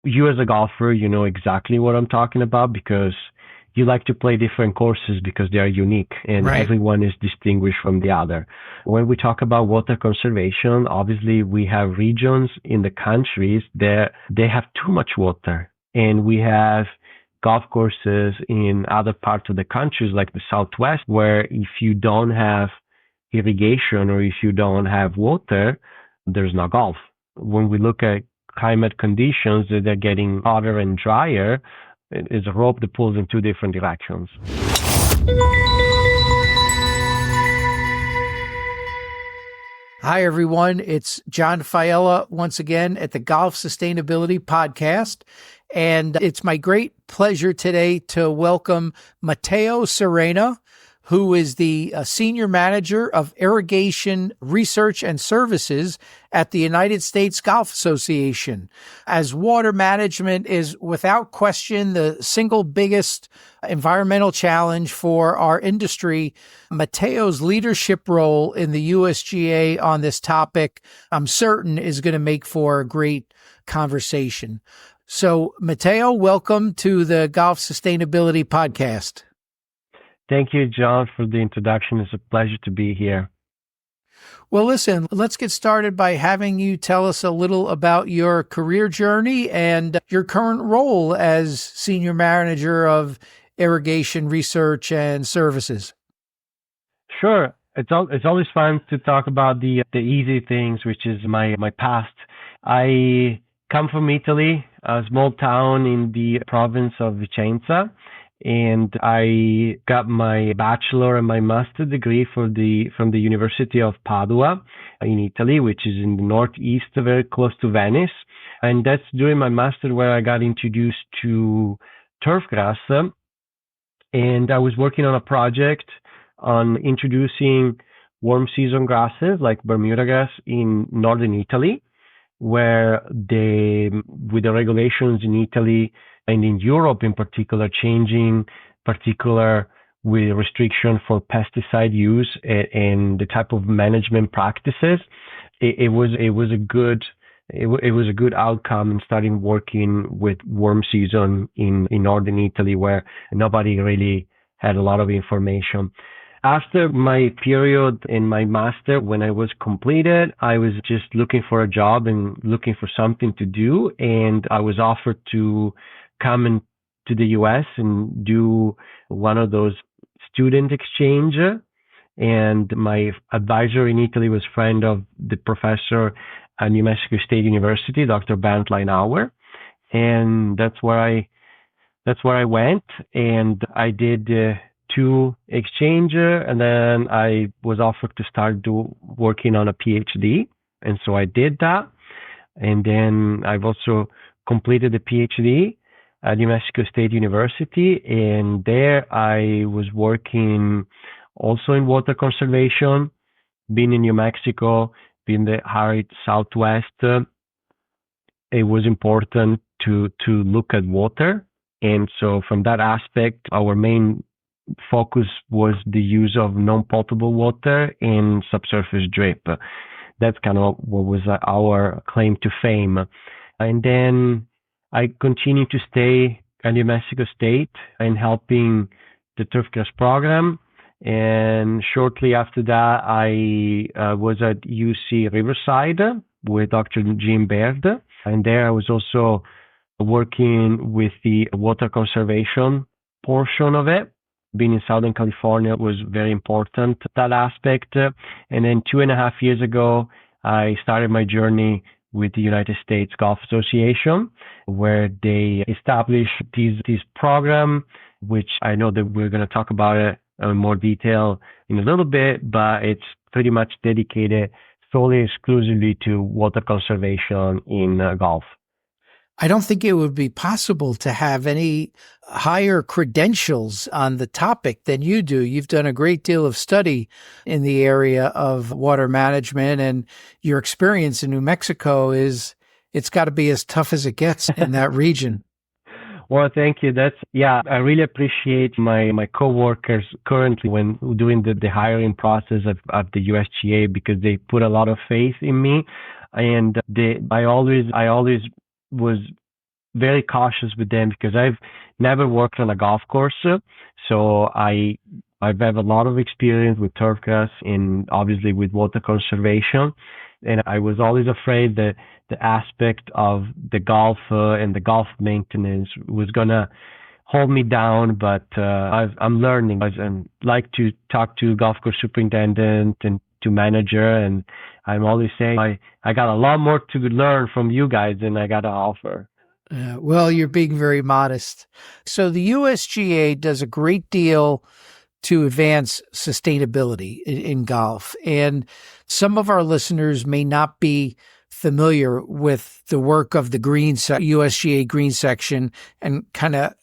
You as a golfer, you know exactly what I'm talking about because you like to play different courses because they are unique and Right. everyone is distinguished from the other. When we talk about water conservation, obviously we have regions in the countries that they have too much water, and we have golf courses in other parts of the countries like the Southwest where if you don't have irrigation or if you don't have water, there's no golf. When we look at climate conditions that are getting hotter and drier, it is a rope that pulls in two different directions. Hi, everyone. It's John Fiella once again at the Golf Sustainability Podcast. And it's my great pleasure today to welcome Matteo Serena, who is the Senior Manager of Irrigation Research and Services at the United States Golf Association. As water management is without question the single biggest environmental challenge for our industry, Matteo's leadership role in the USGA on this topic, I'm certain, is going to make for a great conversation. So, Matteo, welcome to the Golf Sustainability Podcast. Thank you, John, for the introduction. It's a pleasure to be here. Well, listen, let's get started by having you tell us a little about your career journey and your current role as Senior Manager of Irrigation Research and Services. Sure. It's always fun to talk about the easy things, which is my past. I come from Italy, a small town in the province of Vicenza. And I got my bachelor and my master degree from the University of Padua in Italy, which is in the northeast, very close to Venice. And that's during my master where I got introduced to turfgrass. And I was working on a project on introducing warm season grasses like Bermuda grass in northern Italy, where with the regulations in Italy and in Europe in particular, changing particular with restriction for pesticide use and the type of management practices, it was a good outcome in starting working with warm season in northern Italy where nobody really had a lot of information. After my period in my master, when I was completed, I was just looking for a job and looking for something to do. And I was offered to come to the US and do one of those student exchange. And my advisor in Italy was a friend of the professor at New Mexico State University, Dr. Bernd Leinauer. And that's where I went, and I did 2 exchange, and then I was offered to start working on a PhD, and so I did that. And then I've also completed the PhD at New Mexico State University, and there I was working also in water conservation, being in New Mexico, being the arid Southwest. It was important to look at water, and so from that aspect, our main focus was the use of non-potable water and subsurface drip. That's kind of what was our claim to fame. And then I continued to stay at New Mexico State and helping the turfgrass program. And shortly after that, I was at UC Riverside with Dr. Jim Baird. And there I was also working with the water conservation portion of it. Being in Southern California was very important, that aspect. And then 2.5 years ago, I started my journey with the United States Golf Association, where they established this program, which I know that we're going to talk about it in more detail in a little bit, but it's pretty much dedicated solely exclusively to water conservation in golf. I don't think it would be possible to have any higher credentials on the topic than you do. You've done a great deal of study in the area of water management, and your experience in New Mexico it's got to be as tough as it gets in that region. Well, thank you. I really appreciate my coworkers currently when doing the hiring process of the USGA, because they put a lot of faith in me, and I always was very cautious with them because I've never worked on a golf course. So I've had a lot of experience with turfgrass and obviously with water conservation. And I was always afraid that the aspect of the golf and the golf maintenance was gonna hold me down, but I'm learning. I like to talk to golf course superintendent and to manager, and I'm always saying I got a lot more to learn from you guys than I got to offer. Well, you're being very modest. So the USGA does a great deal to advance sustainability in golf. And some of our listeners may not be familiar with the work of the USGA green section and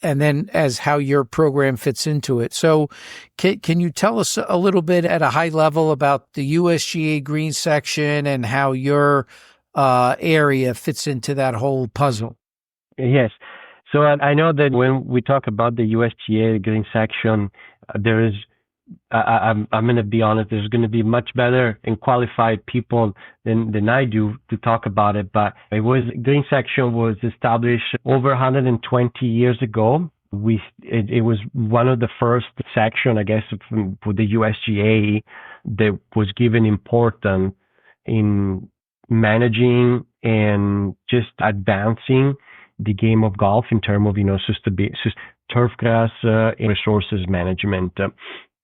then as how your program fits into it. So can you tell us a little bit at a high level about the USGA green section and how your area fits into that whole puzzle? Yes. So I know that when we talk about the USGA green section, there is, I'm going to be honest, there's going to be much better and qualified people than I do to talk about it. But green section was established over 120 years ago. It was one of the first section, I guess, for the USGA that was given importance in managing and just advancing the game of golf in terms of, turfgrass resources management.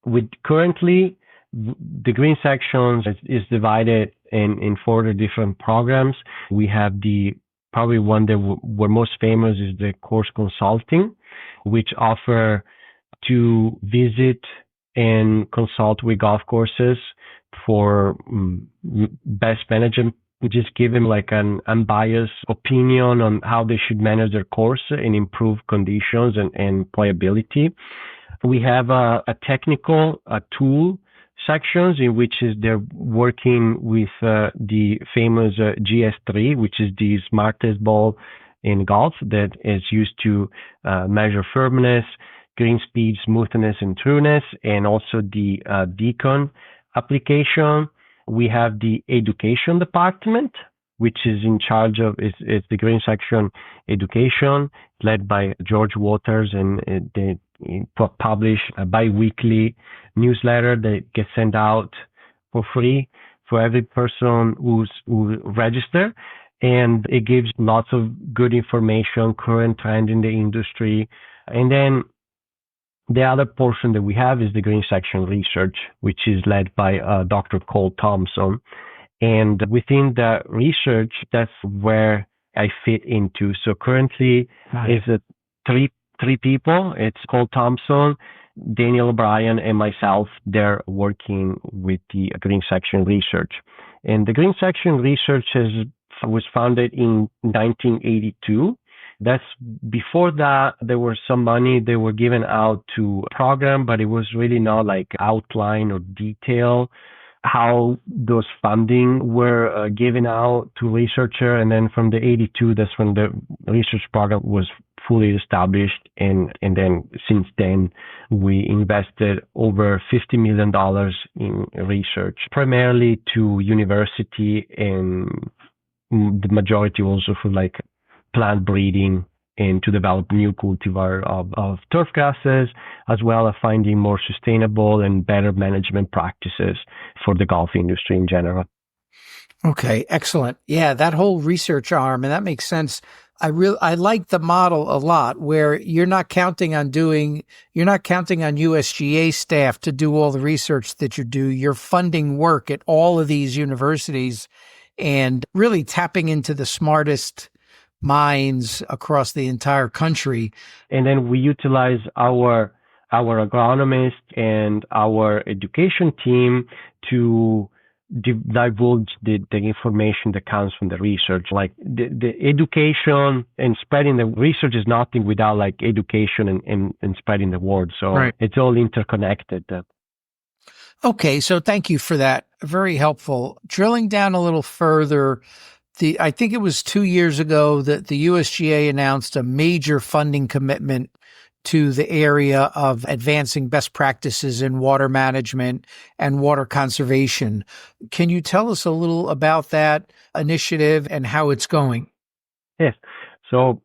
With currently, the green section is divided in 4 different programs. We have probably one that we're most famous is the course consulting, which offer to visit and consult with golf courses for best management. Just give them like an unbiased opinion on how they should manage their course and improve conditions and playability. We have a technical tool sections in which they're working with the famous GS3, which is the smartest ball in golf that is used to measure firmness, green speed, smoothness, and trueness, and also the Beacon application. We have the education department, which is in charge of is the green section education, led by George Waters, and they publish a bi-weekly newsletter that gets sent out for free for every person who register, and it gives lots of good information, current trend in the industry, and then the other portion that we have is the green section research, which is led by Dr. Cole Thompson. And within the research, that's where I fit into. So currently, it's three people. It's Cole Thompson, Daniel O'Brien, and myself. They're working with the green section research. And the green section research was founded in 1982. That's before that, there was some money they were given out to a program, but it was really not like outline or detail how those funding were given out to researcher. And then from the 82, that's when the research program was fully established. And then since then, we invested over $50 million in research, primarily to university, and the majority also for like plant breeding and to develop new cultivar of turf grasses, as well as finding more sustainable and better management practices for the golf industry in general. Okay, excellent. Yeah, that whole research arm, and that makes sense. I like the model a lot, where you're not counting on USGA staff to do all the research that you do. You're funding work at all of these universities and really tapping into the smartest minds across the entire country. And then we utilize our agronomist and our education team to divulge the information that comes from the research. Like the education and spreading the research is nothing without like education and spreading the word. So It's all interconnected. Okay, so thank you for that. Very helpful. Drilling down a little further, I think it was 2 years ago that the USGA announced a major funding commitment to the area of advancing best practices in water management and water conservation. Can you tell us a little about that initiative and how it's going? Yes. So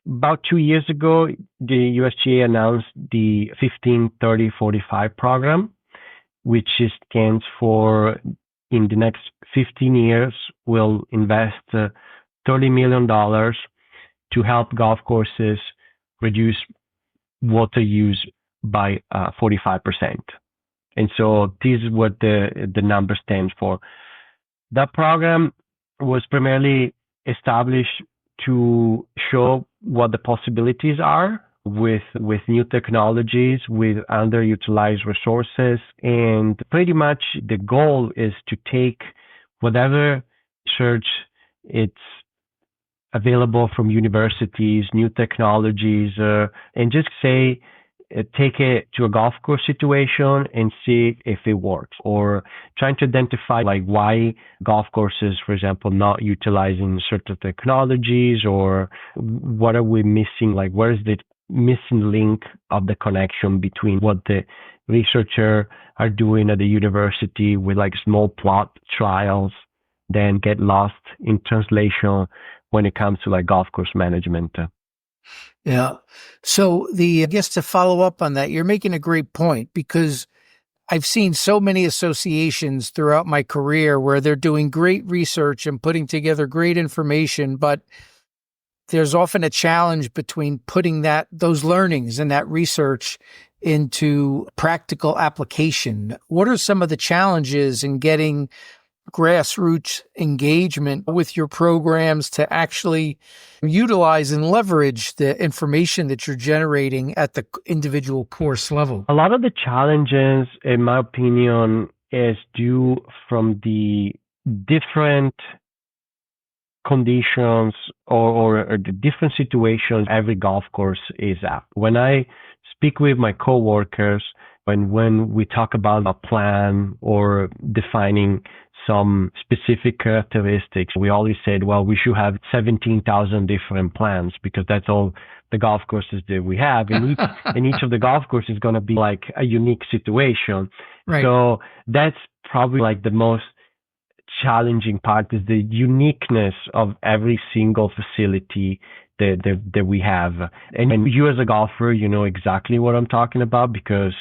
About 2 years ago, the USGA announced the 15-30-45 program, which stands for in the next 15 years, we'll invest $30 million to help golf courses reduce water use by 45%. And so this is what the number stands for. That program was primarily established to show what the possibilities are with new technologies, with underutilized resources. And pretty much the goal is to take whatever research it's available from universities, new technologies, and just say, take it to a golf course situation and see if it works, or trying to identify like why golf courses, for example, not utilizing certain technologies, or what are we missing? Like, where is the missing link of the connection between what the researcher are doing at the university with like small plot trials, then get lost in translation when it comes to like golf course management. Yeah. So I guess to follow up on that, you're making a great point, because I've seen so many associations throughout my career where they're doing great research and putting together great information, but there's often a challenge between putting those learnings and that research into practical application. What are some of the challenges in getting grassroots engagement with your programs to actually utilize and leverage the information that you're generating at the individual course level? A lot of the challenges, in my opinion, is due from the different conditions or the different situations every golf course is at. When I speak with my coworkers, when we talk about a plan or defining some specific characteristics, we always said, well, we should have 17,000 different plans, because that's all the golf courses that we have. And each of the golf courses is going to be like a unique situation. Right. So that's probably like the most challenging part, is the uniqueness of every single facility that we have. And you as a golfer, you know exactly what I'm talking about, because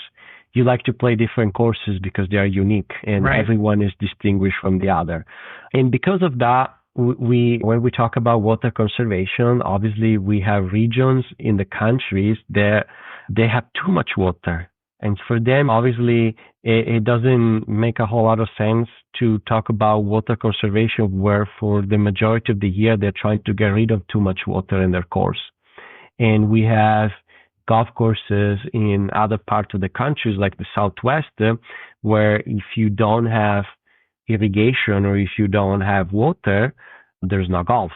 you like to play different courses because they are unique, and right. Everyone is distinguished from the other. And because of that, when we talk about water conservation, obviously we have regions in the countries that they have too much water. And for them, obviously, it doesn't make a whole lot of sense to talk about water conservation, where for the majority of the year, they're trying to get rid of too much water in their course. And we have golf courses in other parts of the countries, like the Southwest, where if you don't have irrigation or if you don't have water, there's no golf.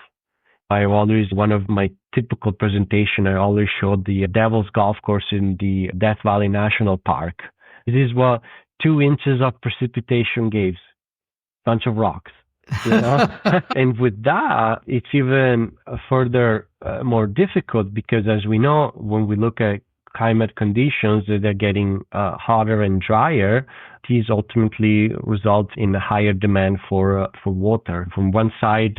One of my typical presentation, I always showed the Devil's Golf Course in the Death Valley National Park. This is what 2 inches of precipitation gives, bunch of rocks. You know? And with that, it's even further more difficult, because as we know, when we look at climate conditions that are getting hotter and drier, these ultimately result in a higher demand for water. From one side,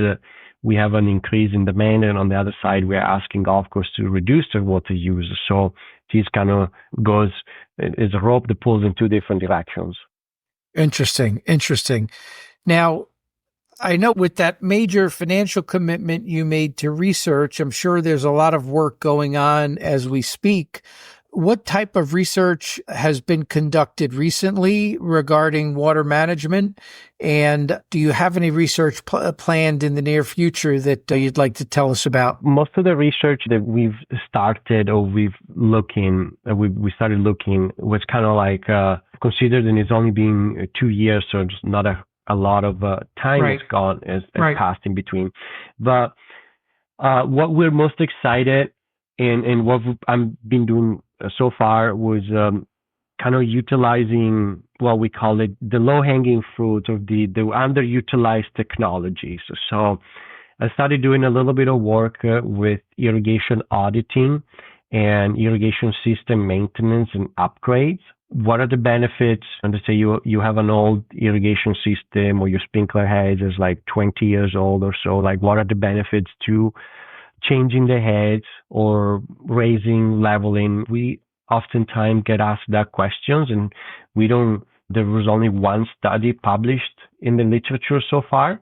we have an increase in demand, and on the other side, we are asking golf courses to reduce their water use. So this kind of goes as a rope that pulls in 2 different directions. Interesting. Now, I know with that major financial commitment you made to research, I'm sure there's a lot of work going on as we speak. What type of research has been conducted recently regarding water management? And do you have any research planned in the near future that you'd like to tell us about? Most of the research that we've started or we started looking was kind of like considered, and it's only been 2 years, so it's not a lot of time right. has passed in between. But what we're most excited and what I've been doing so far was kind of utilizing what we call it the low-hanging fruit of the underutilized technologies. So I started doing a little bit of work with irrigation auditing and irrigation system maintenance and upgrades. What are the benefits? And let's say you have an old irrigation system, or your sprinkler head is like 20 years old or so. Like, what are the benefits to changing the heads or raising, leveling. We oftentimes get asked that questions, and there was only one study published in the literature so far.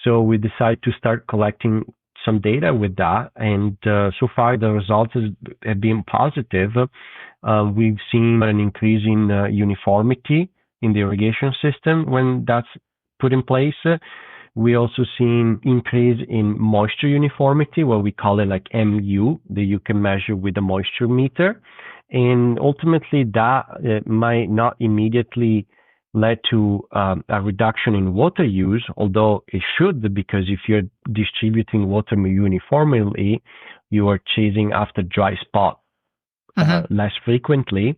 So we decided to start collecting some data with that. And so far, the results have been positive. We've seen an increase in uniformity in the irrigation system when that's put in place. We also seen increase in moisture uniformity, what we call it like MU, that you can measure with a moisture meter. And ultimately, that might not immediately lead to a reduction in water use, although it should, because if you're distributing water uniformly, you are chasing after dry spot less frequently.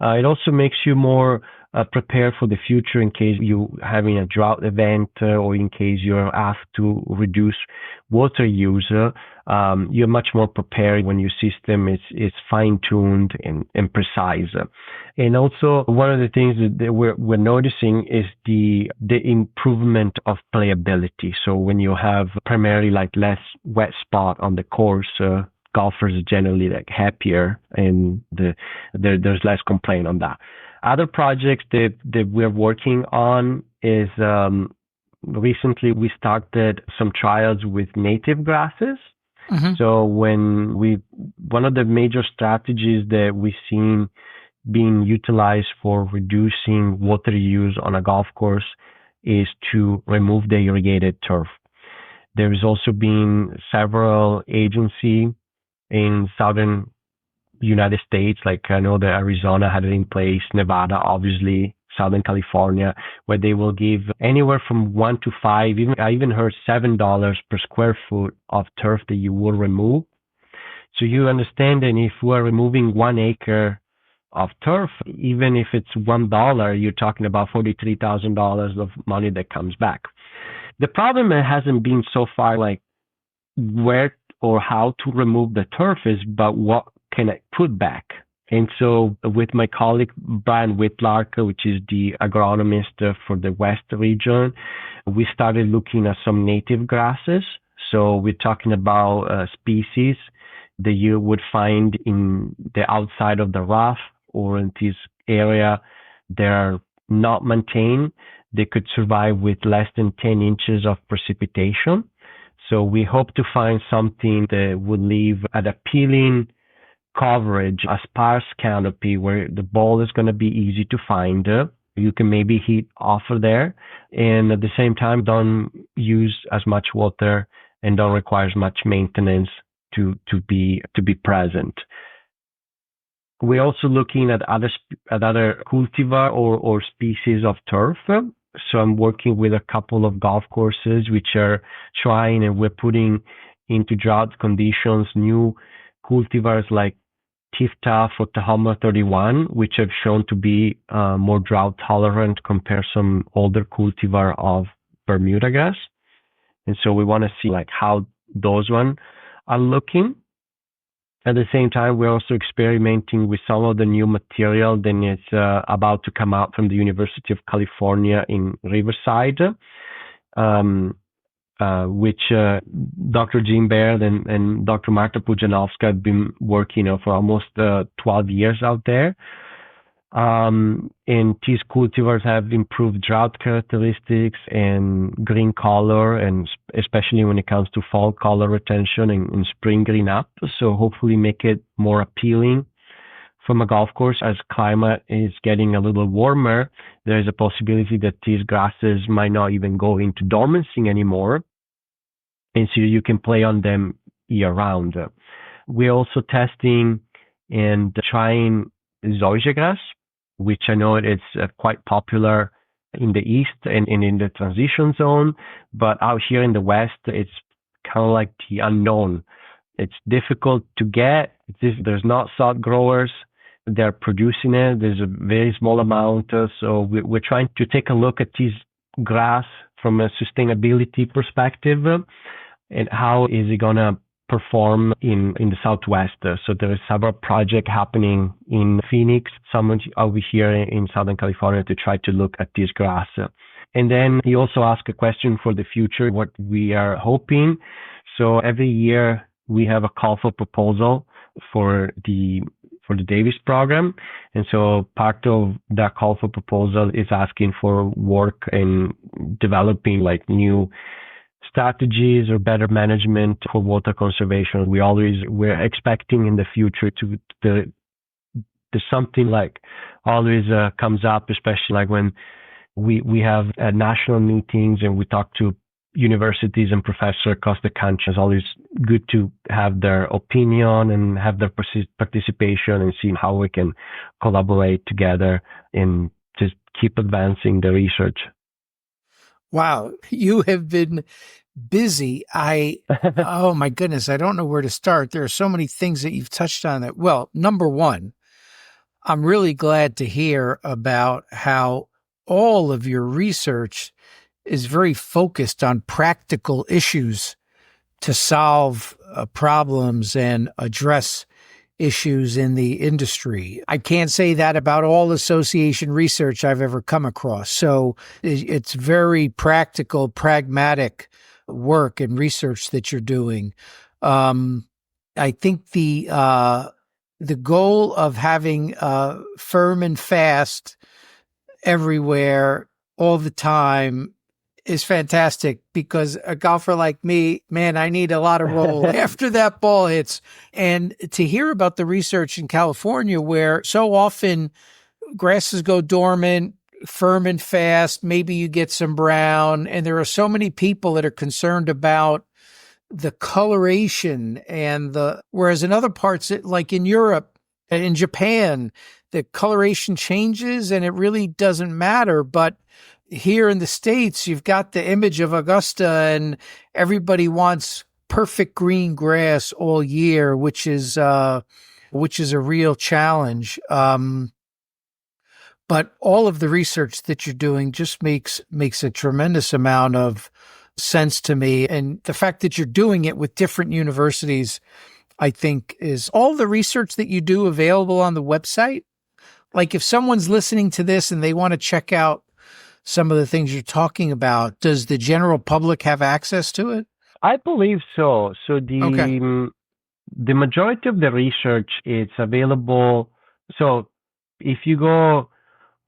It also makes you more prepared for the future in case you're having a drought event or in case you're asked to reduce water use. You're much more prepared when your system is fine-tuned and precise. And also, one of the things that we're noticing is the improvement of playability. So when you have primarily like less wet spot on the course, golfers are generally like happier, and there's less complaint on that. Other projects that we're working on is recently we started some trials with native grasses. So one of the major strategies that we've seen being utilized for reducing water use on a golf course is to remove the irrigated turf. There has also been several agencies in southern United States, like I know that Arizona had it in place, Nevada, obviously, Southern California, where they will give anywhere from 1 to 5, I even heard $7 per square foot of turf that you will remove. So you understand that if we're removing 1 acre of turf, even if it's $1, you're talking about $43,000 of money that comes back. The problem hasn't been so far like where or how to remove the turf is, but what can I put back? And so with my colleague, Brian Whitlark, which is the agronomist for the West region, we started looking at some native grasses. So we're talking about species that you would find in the outside of the rough or in this area. They're not maintained. They could survive with less than 10 inches of precipitation. So we hope to find something that would leave an appealing coverage, a sparse canopy where the ball is going to be easy to find. You can maybe hit off of there, and at the same time don't use as much water and don't require as much maintenance to be present. We're also looking at other cultivar or species of turf. So I'm working with a couple of golf courses which are trying, and we're putting into drought conditions new cultivars like Tifta for Tahoma 31, which have shown to be more drought tolerant compared to some older cultivar of Bermuda grass. And so we want to see like how those ones are looking. At the same time, we're also experimenting with some of the new material that is about to come out from the University of California in Riverside, which Dr. Jim Baird and Dr. Marta Pujanowska have been working on for almost 12 years out there. And these cultivars have improved drought characteristics and green color, and especially when it comes to fall color retention and spring green up. So hopefully make it more appealing from a golf course. As climate is getting a little warmer, there's a possibility that these grasses might not even go into dormancy anymore. And so you can play on them year round. We're also testing and trying zoysia grass, which I know it's quite popular in the East and in the transition zone. But out here in the West, it's kind of like the unknown. It's difficult to get. There's not sod growers. They're producing it. There's a very small amount. So we're trying to take a look at this grass from a sustainability perspective, and how is it going to perform in the Southwest. So there is several projects happening in Phoenix, some over here in Southern California to try to look at this grass. And then he also asked a question for the future, what we are hoping. So every year we have a call for proposal for the Davis program. And so part of that call for proposal is asking for work in developing like new strategies or better management for water conservation. We're expecting in the future there's something like always comes up, especially like when we have national meetings and we talk to universities and professors across the country. It's always good to have their opinion and have their participation and see how we can collaborate together and just keep advancing the research. Wow, you have been busy. Oh my goodness, I don't know where to start. There are so many things that you've touched on that. Well, number one, I'm really glad to hear about how all of your research is very focused on practical issues to solve problems and address issues in the industry. I can't say that about all association research I've ever come across. So it's very practical, pragmatic work and research that you're doing. I think the goal of having firm and fast everywhere all the time is fantastic, because a golfer like me, man, I need a lot of roll after that ball hits. And to hear about the research in California, where so often grasses go dormant, firm and fast, maybe you get some brown, and there are so many people that are concerned about the coloration and whereas in other parts, like in Europe and in Japan, the coloration changes and it really doesn't matter. But here in the States, you've got the image of Augusta and everybody wants perfect green grass all year, which is a real challenge. But all of the research that you're doing just makes a tremendous amount of sense to me. And the fact that you're doing it with different universities, I think, is all the research that you do available on the website. Like if someone's listening to this and they want to check out some of the things you're talking about, does the general public have access to it? I believe so. So the majority of the research is available. So if you go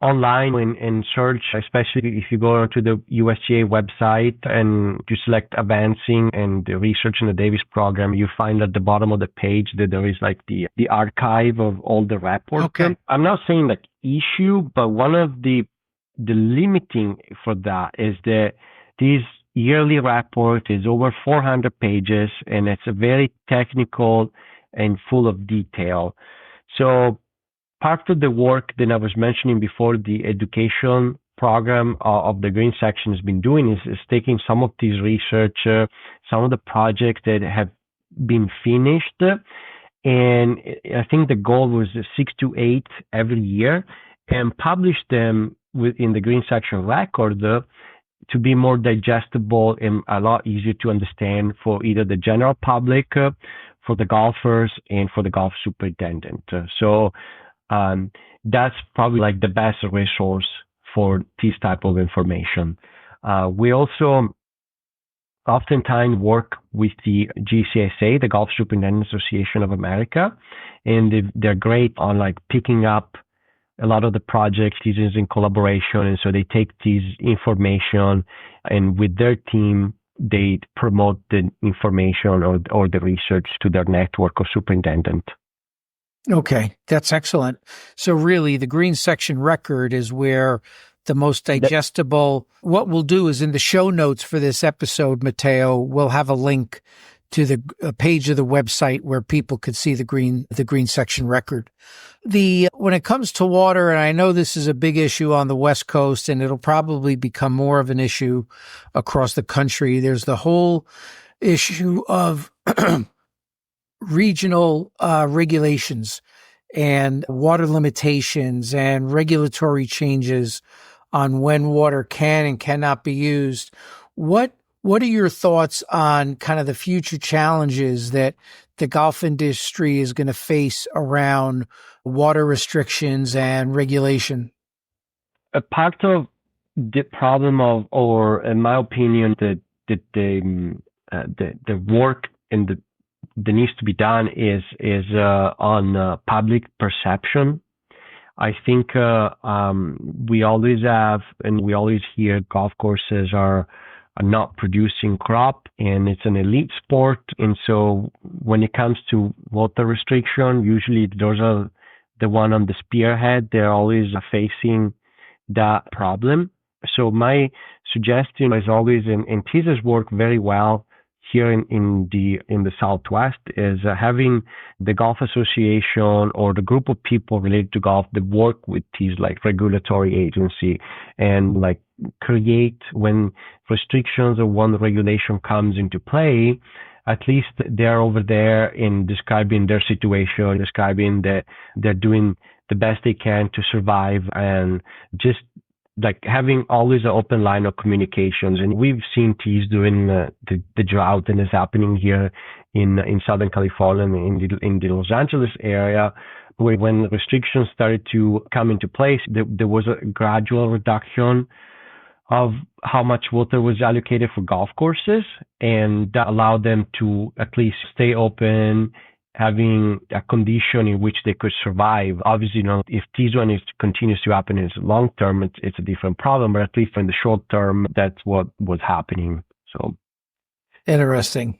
online and search, especially if you go to the USGA website and you select advancing and the research in the Davis program, you find at the bottom of the page that there is like the archive of all the reports. Okay. I'm not saying like issue, but one of the limiting for that is that this yearly report is over 400 pages and it's a very technical and full of detail. So part of the work that I was mentioning before, the education program of the Green Section has been doing is taking some of these research, some of the projects that have been finished, and I think the goal was 6 to 8 every year, and publish them within the Green Section record to be more digestible and a lot easier to understand for either the general public, for the golfers, and for the golf superintendent. So that's probably like the best resource for this type of information. We also oftentimes work with the GCSA, the Golf Superintendent Association of America, and they're great on like picking up a lot of the projects. This is in collaboration, and so they take this information and with their team, they promote the information or the research to their network of superintendent. Okay, that's excellent. So really, the Green Section record is where the most digestible. What we'll do is in the show notes for this episode, Matteo, we'll have a link to the page of the website where people could see the Green Section record. When it comes to water, and I know this is a big issue on the West Coast, and it'll probably become more of an issue across the country. There's the whole issue of regional regulations and water limitations and regulatory changes on when water can and cannot be used. What are your thoughts on kind of the future challenges that the golf industry is going to face around water restrictions and regulation? A part of the problem or in my opinion, the work and that needs to be done is on public perception. I think we always have, and we always hear golf courses are not producing crop, and it's an elite sport. And so when it comes to water restriction, usually those are the one on the spearhead. They're always facing that problem. So my suggestion is always, and this has worked very well here in the Southwest, is having the golf association or the group of people related to golf that work with these like regulatory agency and like create, when restrictions or one regulation comes into play, at least they're over there in describing their situation, describing that they're doing the best they can to survive, and just like having always an open line of communications. And we've seen teas during the drought that is happening here in Southern California and in the Los Angeles area, where when restrictions started to come into place, there was a gradual reduction of how much water was allocated for golf courses, and that allowed them to at least stay open, having a condition in which they could survive. Obviously, if this one continues to happen in the long term, it's a different problem, but at least in the short term, that's what was happening. So interesting.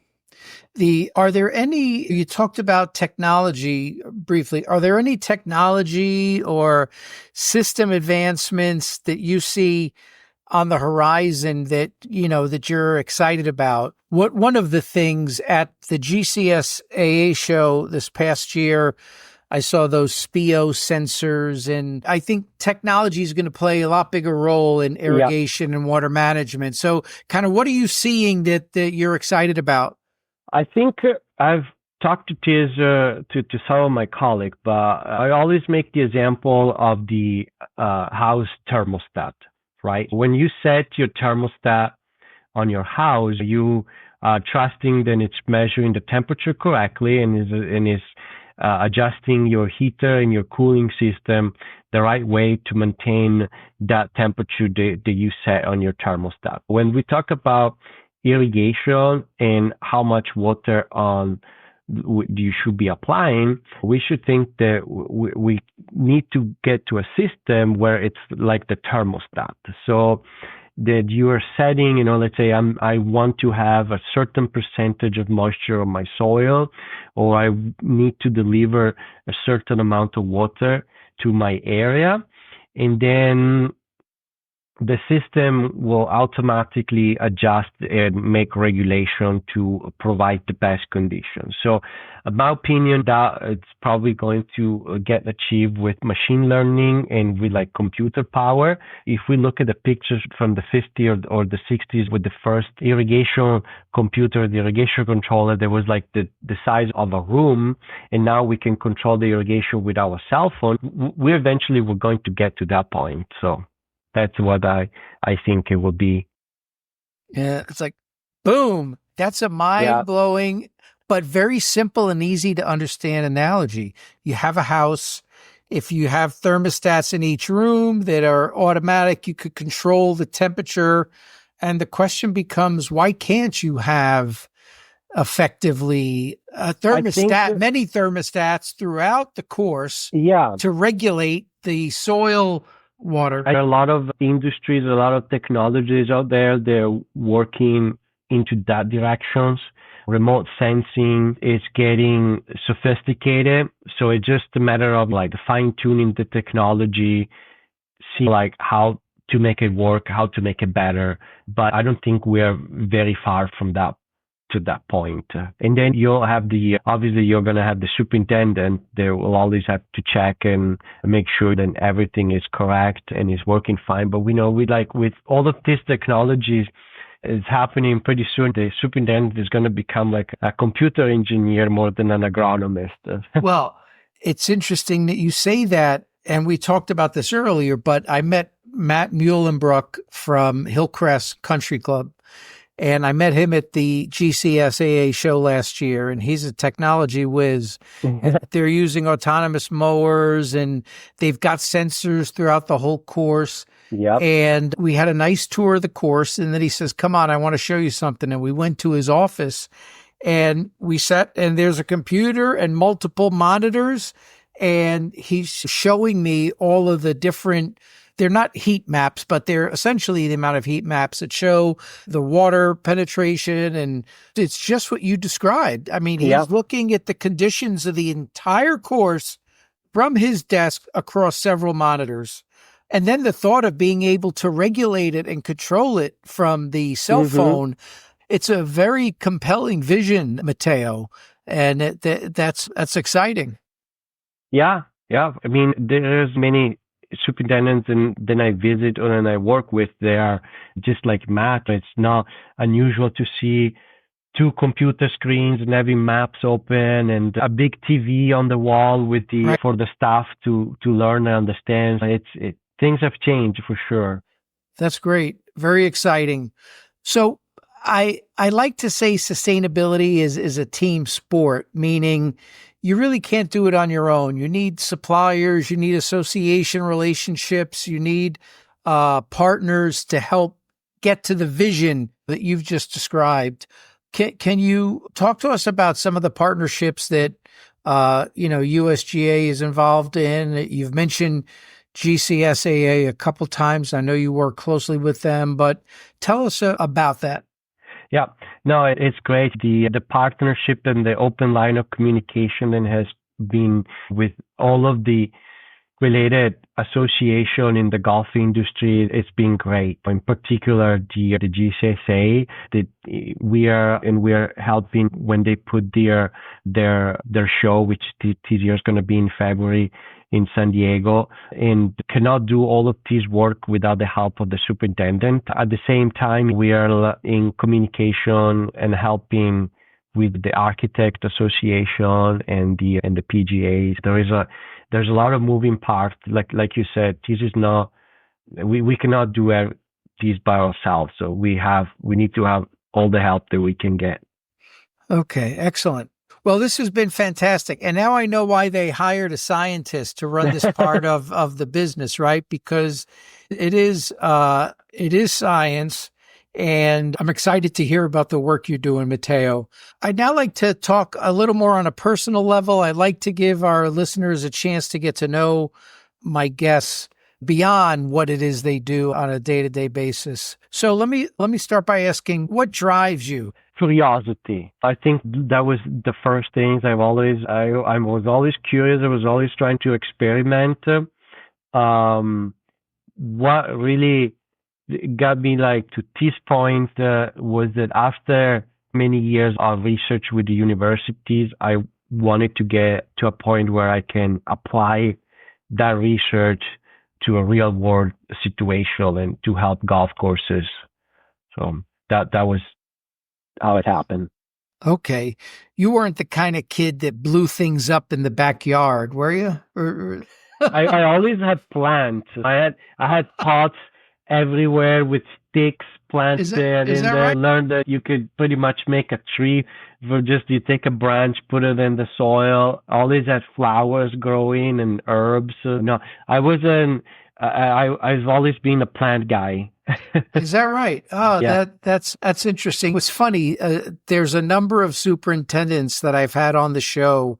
Are there any, you talked about technology briefly, are there any technology or system advancements that you see on the horizon that, that you're excited about? One of the things at the GCSAA show this past year, I saw those SPIO sensors, and I think technology is going to play a lot bigger role in irrigation and water management. So kind of what are you seeing that you're excited about? I think I've talked to this to some of my colleagues, but I always make the example of the house thermostat, right? When you set your thermostat on your house, you are trusting that it's measuring the temperature correctly and is adjusting your heater and your cooling system the right way to maintain that temperature that you set on your thermostat. When we talk about irrigation and how much water you should be applying, we should think that we need to get to a system where it's like the thermostat. So that you are setting, let's say I want to have a certain percentage of moisture on my soil, or I need to deliver a certain amount of water to my area. And then the system will automatically adjust and make regulation to provide the best conditions. So in my opinion, that it's probably going to get achieved with machine learning and with like computer power. If we look at the pictures from the 50s or the 60s with the first irrigation computer, the irrigation controller, there was like the size of a room, and now we can control the irrigation with our cell phone. We eventually we're going to get to that point. So that's what I think it will be. Yeah, it's like, boom. That's a mind-blowing, but very simple and easy to understand analogy. You have a house. If you have thermostats in each room that are automatic, you could control the temperature. And the question becomes, why can't you have effectively a thermostat, many thermostats throughout the course to regulate the soil water? There are a lot of industries, a lot of technologies out there. They're working into that directions. Remote sensing is getting sophisticated. So it's just a matter of like fine tuning the technology, see like how to make it work, how to make it better. But I don't think we're very far from that to that point. And then you'll have obviously you're going to have the superintendent. They will always have to check and make sure that everything is correct and is working fine. But we know with all of these technologies is happening pretty soon, the superintendent is going to become like a computer engineer more than an agronomist. Well, it's interesting that you say that. And we talked about this earlier, but I met Matt Muhlenbrook from Hillcrest Country Club. And I met him at the GCSAA show last year, and he's a technology whiz. They're using autonomous mowers, and they've got sensors throughout the whole course. Yep. And we had a nice tour of the course, and then he says, come on, I want to show you something. And we went to his office, and we sat, and there's a computer and multiple monitors, and he's showing me all of the different, they're not heat maps, but they're essentially the amount of heat maps that show the water penetration. And it's just what you described. I mean, he's looking at the conditions of the entire course from his desk across several monitors. And then the thought of being able to regulate it and control it from the cell phone, it's a very compelling vision, Matteo. And that's exciting. Yeah. I mean, there's many superintendents and then I visit or then I work with. They are just like Matt. It's not unusual to see two computer screens and having maps open and a big TV on the wall with for the staff to learn and understand. Things have changed for sure. That's great. Very exciting. So I like to say sustainability is a team sport, meaning you really can't do it on your own. You need suppliers, you need association relationships, you need partners to help get to the vision that you've just described. Can you talk to us about some of the partnerships that USGA is involved in? You've mentioned GCSAA a couple times. I know you work closely with them, but tell us about that. Yeah, no, it's great. The partnership and the open line of communication and has been with all of the related association in the golf industry. It's been great. In particular, the GCSA that we are helping when they put their show, which this year is going to be in February in San Diego, and cannot do all of this work without the help of the superintendent. At the same time, we are in communication and helping with the architect association and the PGAs. There's a lot of moving parts. Like you said, this is not, we cannot do this by ourselves. So we need to have all the help that we can get. Okay, excellent. Well, this has been fantastic. And now I know why they hired a scientist to run this part of the business, right? Because it is science. And I'm excited to hear about the work you're doing, Matteo. I'd now like to talk a little more on a personal level. I'd like to give our listeners a chance to get to know my guests beyond what it is they do on a day-to-day basis. So let me start by asking, what drives you? Curiosity. I think that was the first things I was always curious. I was always trying to experiment. What really got me to this point was that after many years of research with the universities, I wanted to get to a point where I can apply that research to a real world situation and to help golf courses. So that was how it happened. Okay. You weren't the kind of kid that blew things up in the backyard, were you? I always had plants. I had pots everywhere with sticks planted in there. Right? Learned that you could pretty much make a tree you take a branch, put it in the soil. Always had flowers growing and herbs. No, I've always been a plant guy. Is that right? Oh, yeah. That's interesting. It's funny. There's a number of superintendents that I've had on the show,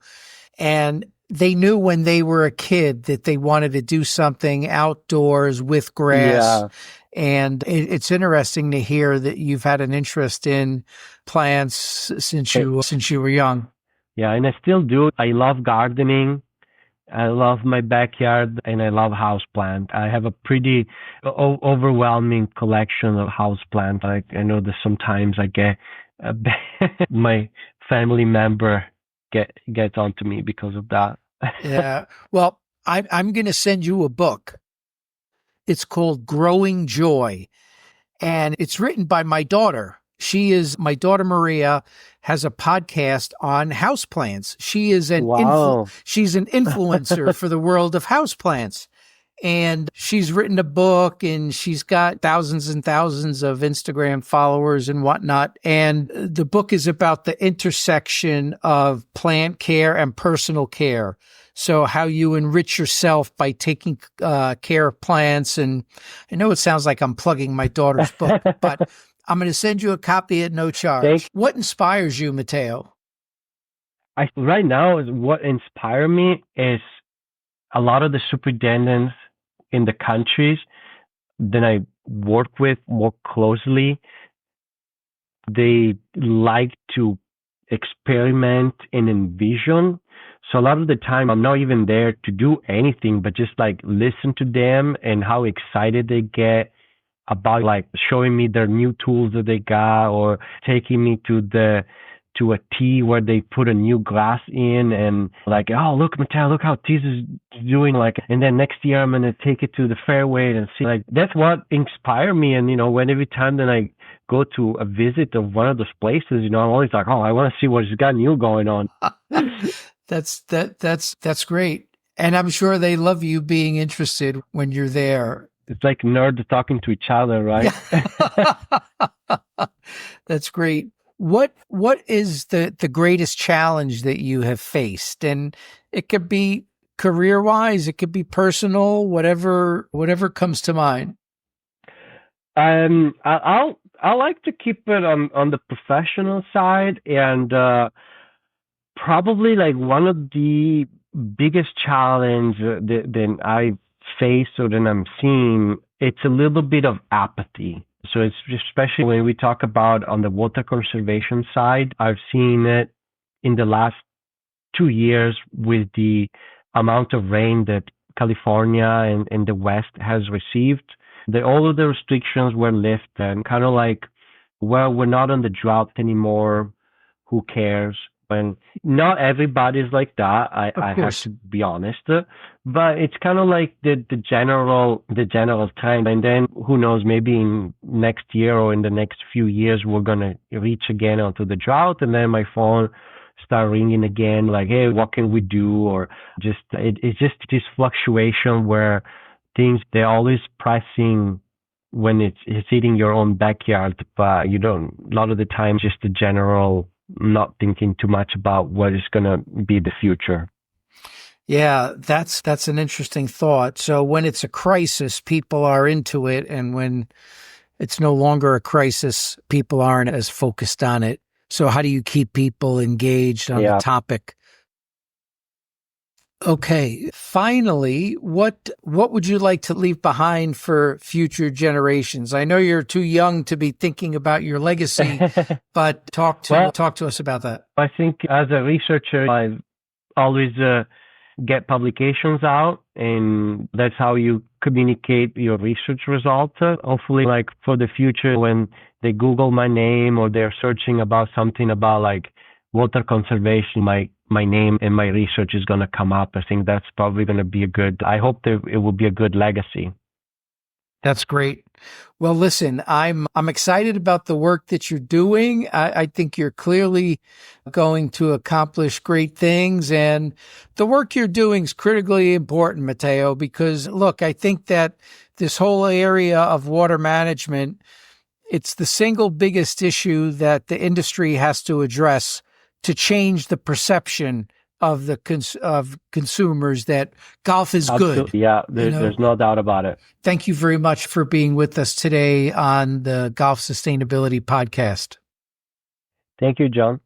and they knew when they were a kid that they wanted to do something outdoors with grass. Yeah. And it's interesting to hear that you've had an interest in plants since you were young. Yeah, and I still do. I love gardening. I love my backyard, and I love houseplant. I have a pretty overwhelming collection of houseplant. I know that sometimes I get my family member gets onto me because of that. Yeah. Well, I'm going to send you a book. It's called Growing Joy, and it's written by my daughter. My daughter Maria has a podcast on houseplants. She is she's an influencer for the world of houseplants. And she's written a book, and she's got thousands and thousands of Instagram followers and whatnot. And the book is about the intersection of plant care and personal care. So how you enrich yourself by taking care of plants. And I know it sounds like I'm plugging my daughter's book, but I'm going to send you a copy at no charge. What inspires you, Matteo? Right now, what inspires me is a lot of the superintendents in the countries that I work with more closely. They like to experiment and envision. So a lot of the time, I'm not even there to do anything, but just like listen to them and how excited they get about like showing me their new tools that they got, or taking me to a tee where they put a new grass in, and like, oh, look, Matteo, look how this is doing, like, and then next year I'm going to take it to the fairway and see, like, that's what inspired me. And, when every time that I go to a visit of one of those places, I'm always like, oh, I want to see what's got new going on. That's great. And I'm sure they love you being interested when you're there. It's like nerds talking to each other, right? That's great. What is the greatest challenge that you have faced? And it could be career-wise, it could be personal, whatever comes to mind. I like to keep it on the professional side, and probably like one of the biggest challenge that I face or that I'm seeing, it's a little bit of apathy. So it's especially when we talk about on the water conservation side, I've seen it in the last 2 years with the amount of rain that California and the West has received. All of the restrictions were lifted, and kind of like, well, we're not on the drought anymore. Who cares? And not everybody's like that. I have to be honest, but it's kind of like the general trend. And then who knows? Maybe in next year or in the next few years, we're gonna reach again onto the drought, and then my phone start ringing again, like, hey, what can we do? Or just it's just this fluctuation where things, they're always pressing when it's hitting your own backyard, but a lot of the time, just the general, not thinking too much about what is going to be the future. Yeah, that's an interesting thought. So when it's a crisis, people are into it. And when it's no longer a crisis, people aren't as focused on it. So how do you keep people engaged on the topic? Okay. Finally, what would you like to leave behind for future generations? I know you're too young to be thinking about your legacy, but talk to us about that. I think as a researcher, I always get publications out, and that's how you communicate your research results. Hopefully, like for the future, when they Google my name or they're searching about something about like water conservation, my name and my research is going to come up. I think that's probably going to be I hope that it will be a good legacy. That's great. Well, listen, I'm excited about the work that you're doing. I think you're clearly going to accomplish great things, and the work you're doing is critically important, Matteo, because look, I think that this whole area of water management, it's the single biggest issue that the industry has to address to change the perception of of consumers that golf is good. Yeah, there's no doubt about it. Thank you very much for being with us today on the Golf Sustainability Podcast. Thank you, John.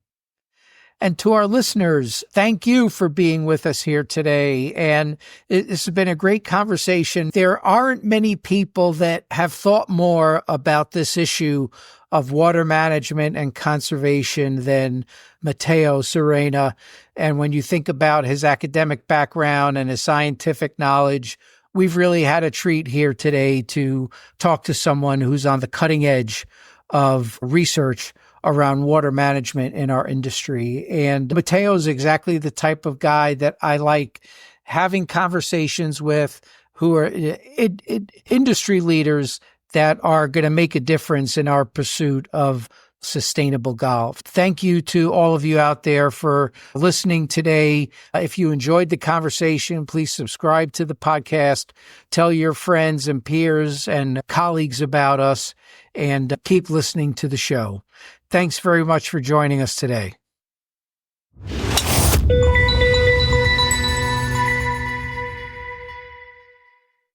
And to our listeners, thank you for being with us here today. And this has been a great conversation. There aren't many people that have thought more about this issue of water management and conservation than Matteo Serena. And when you think about his academic background and his scientific knowledge, we've really had a treat here today to talk to someone who's on the cutting edge of research around water management in our industry. And Matteo is exactly the type of guy that I like having conversations with, who are industry leaders that are going to make a difference in our pursuit of sustainable golf. Thank you to all of you out there for listening today. If you enjoyed the conversation, please subscribe to the podcast, tell your friends and peers and colleagues about us, and keep listening to the show. Thanks very much for joining us today.